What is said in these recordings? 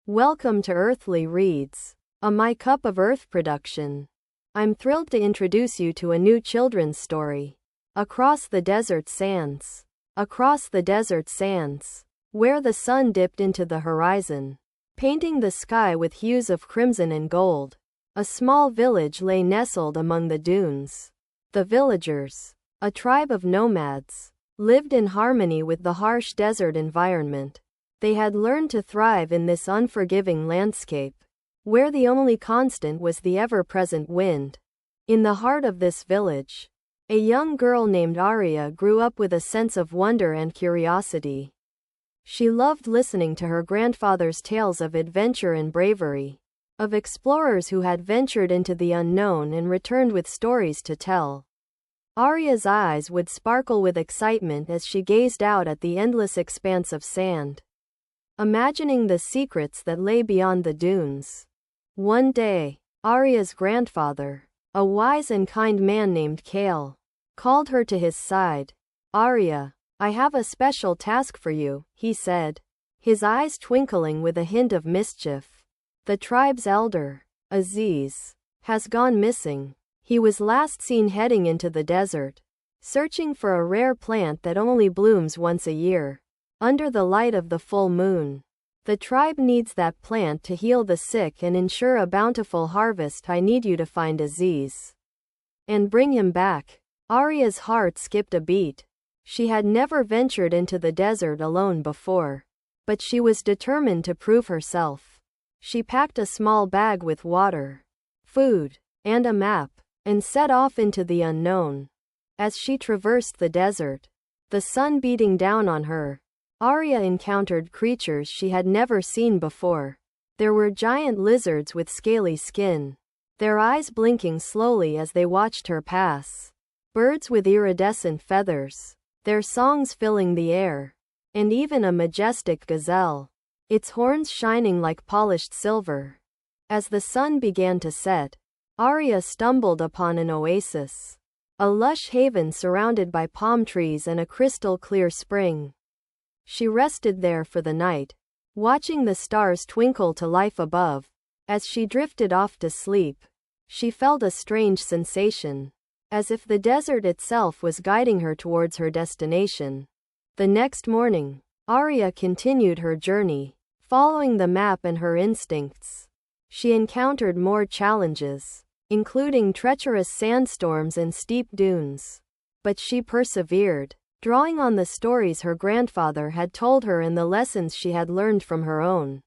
Welcome to Earthly Reads, a My Cup of Earth production. I'm thrilled to introduce you to a new children's story. Across the Desert Sands. Across the desert sands, where the sun dipped into the horizon, painting the sky with hues of crimson and gold, a small village lay nestled among the dunes. The villagers, a tribe of nomads, lived in harmony with the harsh desert environment. They had learned to thrive in this unforgiving landscape, where the only constant was the ever-present wind. In the heart of this village, a young girl named Arya grew up with a sense of wonder and curiosity. She loved listening to her grandfather's tales of adventure and bravery, of explorers who had ventured into the unknown and returned with stories to tell. Arya's eyes would sparkle with excitement as she gazed out at the endless expanse of sand, imagining the secrets that lay beyond the dunes. One day, Arya's grandfather, a wise and kind man named Kale, called her to his side. "Arya, I have a special task for you," he said, his eyes twinkling with a hint of mischief. "The tribe's elder, Aziz, has gone missing. He was last seen heading into the desert, searching for a rare plant that only blooms once a year, under the light of the full moon. The tribe needs that plant to heal the sick and ensure a bountiful harvest. I need you to find Aziz and bring him back." Arya's heart skipped a beat. She had never ventured into the desert alone before, but she was determined to prove herself. She packed a small bag with water, food, and a map, and set off into the unknown. As she traversed the desert, the sun beating down on her, Arya encountered creatures she had never seen before. There were giant lizards with scaly skin, their eyes blinking slowly as they watched her pass. Birds with iridescent feathers, their songs filling the air. And even a majestic gazelle, its horns shining like polished silver. As the sun began to set, Arya stumbled upon an oasis, a lush haven surrounded by palm trees and a crystal-clear spring. She rested there for the night, watching the stars twinkle to life above. As she drifted off to sleep, she felt a strange sensation, as if the desert itself was guiding her towards her destination. The next morning, Arya continued her journey, following the map and her instincts. She encountered more challenges, including treacherous sandstorms and steep dunes. But she persevered, drawing on the stories her grandfather had told her and the lessons she had learned from her own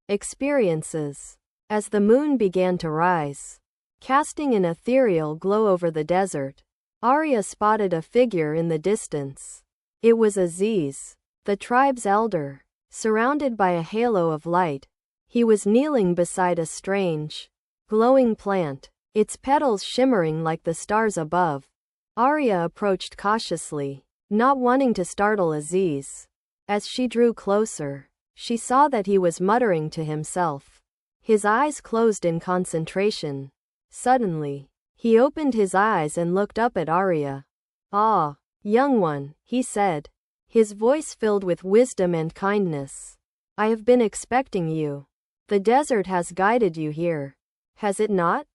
experiences. As the moon began to rise, casting an ethereal glow over the desert, Arya spotted a figure in the distance. It was Aziz, the tribe's elder, surrounded by a halo of light. He was kneeling beside a strange, glowing plant, its petals shimmering like the stars above. Arya approached cautiously, not wanting to startle Aziz. As she drew closer, she saw that he was muttering to himself, his eyes closed in concentration. Suddenly, he opened his eyes and looked up at Arya. "Ah, young one," he said, his voice filled with wisdom and kindness. "I have been expecting you. The desert has guided you here, has it not?"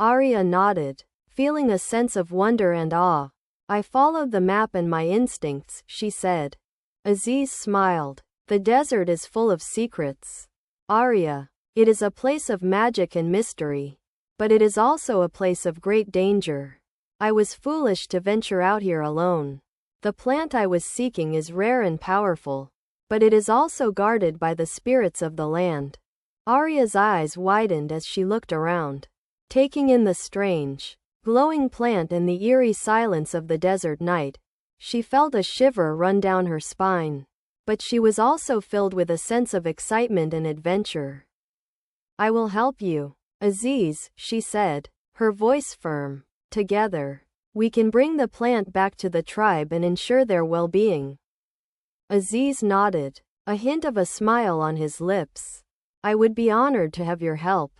Arya nodded, feeling a sense of wonder and awe. "I followed the map and my instincts," she said. Aziz smiled. "The desert is full of secrets, Arya. It is a place of magic and mystery, but it is also a place of great danger. I was foolish to venture out here alone. The plant I was seeking is rare and powerful, but it is also guarded by the spirits of the land." Arya's eyes widened as she looked around, taking in the strange, glowing plant and the eerie silence of the desert night. She felt a shiver run down her spine, but she was also filled with a sense of excitement and adventure. "I will help you, Aziz," she said, her voice firm. "Together, we can bring the plant back to the tribe and ensure their well-being." Aziz nodded, a hint of a smile on his lips. "I would be honored to have your help,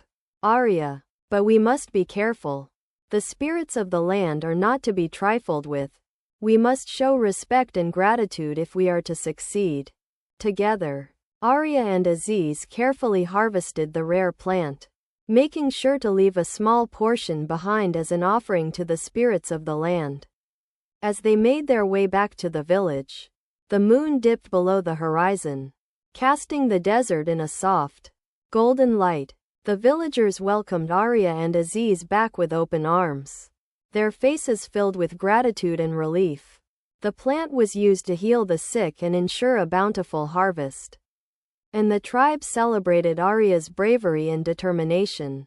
Arya, but we must be careful. The spirits of the land are not to be trifled with. We must show respect and gratitude if we are to succeed. Together, Arya and Aziz carefully harvested the rare plant, making sure to leave a small portion behind as an offering to the spirits of the land. As they made their way back to the village, the moon dipped below the horizon, casting the desert in a soft, golden light. The villagers welcomed Arya and Aziz back with open arms, their faces filled with gratitude and relief. The plant was used to heal the sick and ensure a bountiful harvest. And the tribe celebrated Arya's bravery and determination.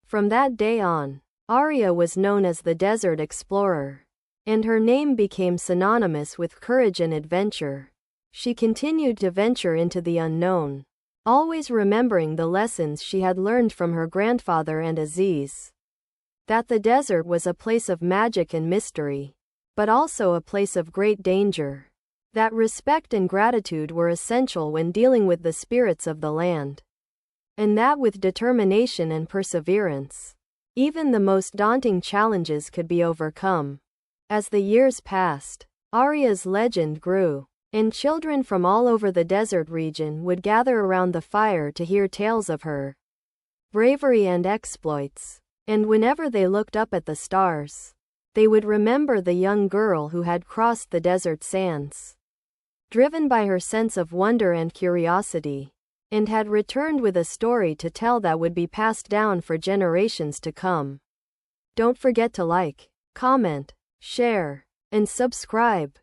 From that day on, Arya was known as the Desert Explorer, and her name became synonymous with courage and adventure. She continued to venture into the unknown, always remembering the lessons she had learned from her grandfather and Aziz. That the desert was a place of magic and mystery, but also a place of great danger. That respect and gratitude were essential when dealing with the spirits of the land. And that with determination and perseverance, even the most daunting challenges could be overcome. As the years passed, Arya's legend grew, and children from all over the desert region would gather around the fire to hear tales of her bravery and exploits. And whenever they looked up at the stars, they would remember the young girl who had crossed the desert sands, driven by her sense of wonder and curiosity, and had returned with a story to tell that would be passed down for generations to come. Don't forget to like, comment, share, and subscribe.